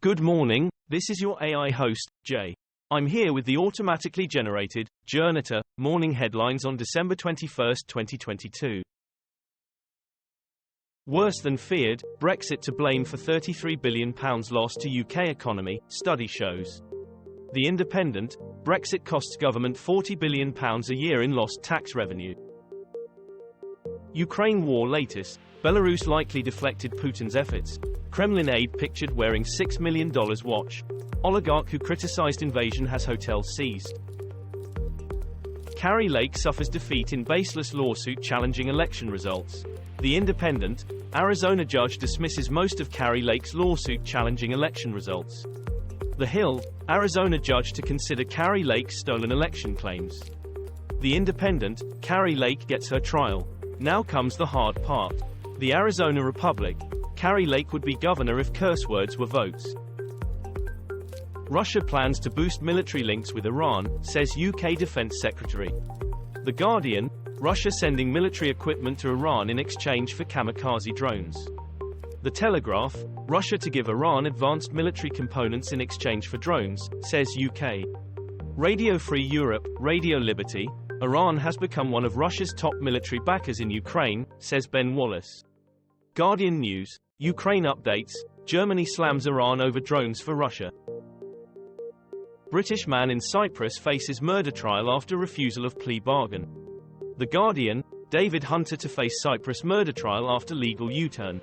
Good morning, this is your AI host, Jay. I'm here with the automatically generated, Journato, morning headlines on December 21, 2022. Worse than feared, Brexit to blame for £33 billion loss to UK economy, study shows. The Independent, Brexit costs government £40 billion a year in lost tax revenue. Ukraine war latest, Belarus likely deflected Putin's efforts. Kremlin aide pictured wearing $6 million watch. Oligarch who criticized invasion has hotel seized. Kari Lake suffers defeat in baseless lawsuit challenging election results. The Independent, Arizona judge dismisses most of Kari Lake's lawsuit challenging election results. The Hill, Arizona judge to consider Kari Lake's stolen election claims. The Independent, Kari Lake gets her trial. Now comes the hard part. The Arizona Republic, Kari Lake would be governor if curse words were votes. Russia plans to boost military links with Iran, says UK Defense Secretary. The Guardian, Russia sending military equipment to Iran in exchange for kamikaze drones. The Telegraph, Russia to give Iran advanced military components in exchange for drones, says UK. Radio Free Europe, Radio Liberty, Iran has become one of Russia's top military backers in Ukraine, says Ben Wallace. Guardian News, Ukraine updates, Germany slams Iran over drones for Russia. British man in Cyprus faces murder trial after refusal of plea bargain. The Guardian, David Hunter to face Cyprus murder trial after legal U-turn.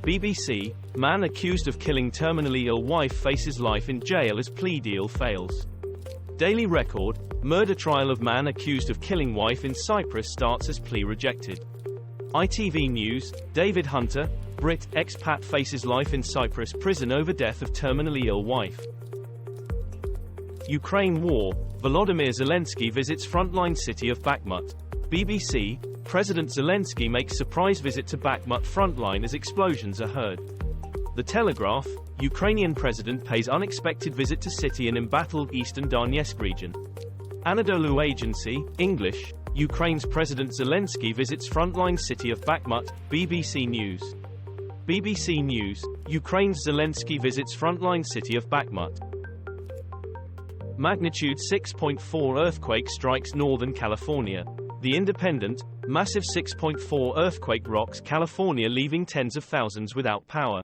BBC, man accused of killing terminally ill wife faces life in jail as plea deal fails. Daily Record, murder trial of man accused of killing wife in Cyprus starts as plea rejected. ITV News, David Hunter, Brit, expat faces life in Cyprus prison over death of terminally ill wife. Ukraine war, Volodymyr Zelenskiy visits frontline city of Bakhmut. BBC, President Zelenskiy makes surprise visit to Bakhmut frontline as explosions are heard. The Telegraph, Ukrainian president pays unexpected visit to city in embattled eastern Donetsk region. Anadolu Agency, English, Ukraine's President Zelensky visits frontline city of Bakhmut, BBC News. BBC News, Ukraine's Zelensky visits frontline city of Bakhmut. Magnitude 6.4 earthquake strikes Northern California. The Independent, massive 6.4 earthquake rocks California leaving tens of thousands without power.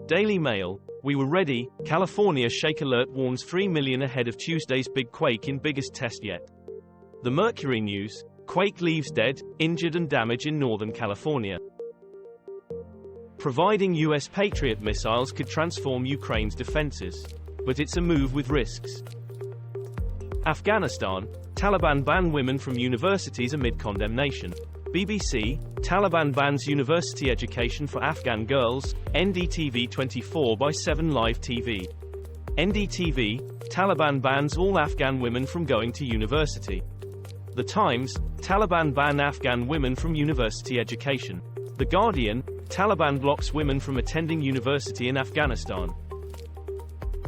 Daily Mail, we were ready, California shake alert warns 3 million ahead of Tuesday's big quake in biggest test yet. The Mercury News, quake leaves dead, injured and damage in Northern California. Providing US Patriot missiles could transform Ukraine's defenses. But it's a move with risks. Afghanistan, Taliban ban women from universities amid condemnation. BBC, Taliban bans university education for Afghan girls, NDTV 24/7 Live TV. NDTV, Taliban bans all Afghan women from going to university. The Times, Taliban ban Afghan women from university education. The Guardian, Taliban blocks women from attending university in Afghanistan.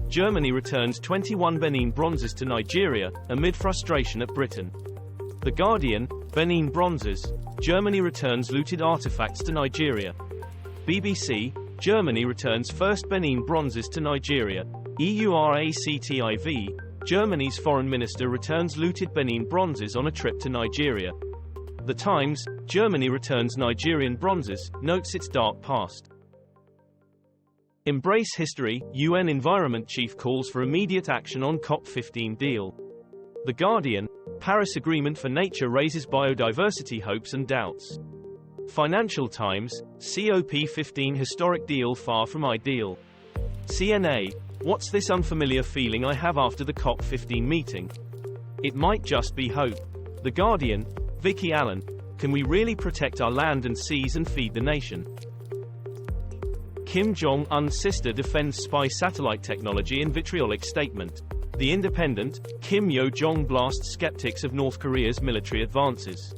Germany returns 21 Benin bronzes to Nigeria, amid frustration at Britain. The Guardian, Benin bronzes, Germany returns looted artifacts to Nigeria. BBC, Germany returns first Benin bronzes to Nigeria. EURACTIV, Germany's foreign minister returns looted Benin bronzes on a trip to Nigeria. The Times, Germany returns Nigerian bronzes, notes its dark past. Embrace history, UN Environment Chief calls for immediate action on COP15 deal. The Guardian, Paris Agreement for Nature raises biodiversity hopes and doubts. Financial Times, COP15 historic deal far from ideal. CNA, what's this unfamiliar feeling I have after the COP15 meeting? It might just be hope. The Guardian, Vicky Allen, can we really protect our land and seas and feed the nation? Kim Jong-un's sister defends spy satellite technology in vitriolic statement. The Independent, Kim Yo-jong blasts skeptics of North Korea's military advances.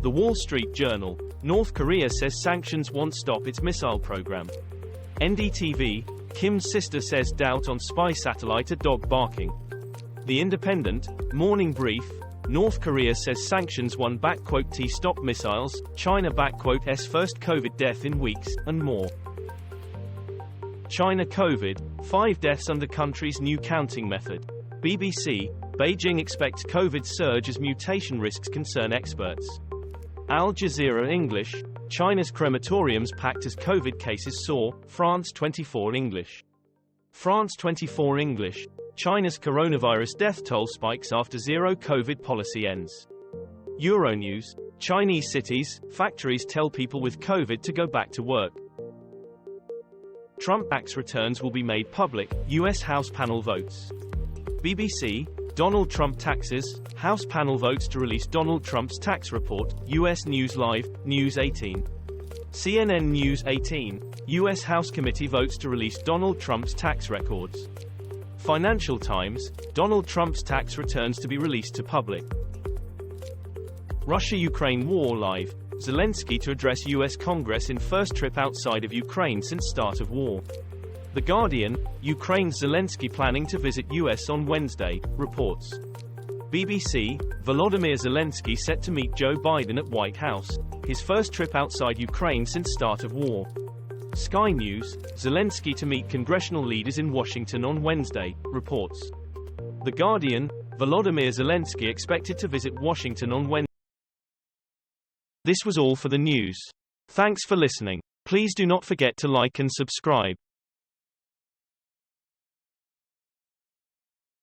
The Wall Street Journal, North Korea says sanctions won't stop its missile program. NDTV, Kim's sister says doubt on spy satellite a dog barking. The Independent, Morning Brief, North Korea says sanctions won *T stop missiles, China *S first COVID death in weeks, and more. China COVID, 5 deaths under country's new counting method. BBC, Beijing expects COVID surge as mutation risks concern experts. Al Jazeera English, China's crematoriums packed as COVID cases soar, France 24 English. France 24 English, China's coronavirus death toll spikes after zero COVID policy ends. Euronews, Chinese cities, factories tell people with COVID to go back to work. Trump tax returns will be made public, US House panel votes. BBC, Donald Trump taxes, House panel votes to release Donald Trump's tax report, US News Live, News 18. CNN News 18, US House committee votes to release Donald Trump's tax records. Financial Times, Donald Trump's tax returns to be released to public. Russia-Ukraine war live, Zelenskiy to address US Congress in first trip outside of Ukraine since start of war. The Guardian, Ukraine's Zelenskiy planning to visit US on Wednesday, reports. BBC, Volodymyr Zelenskiy set to meet Joe Biden at White House, his first trip outside Ukraine since start of war. Sky News, Zelenskiy to meet congressional leaders in Washington on Wednesday, reports. The Guardian, Volodymyr Zelenskiy expected to visit Washington on Wednesday. This was all for the news. Thanks for listening. Please do not forget to like and subscribe.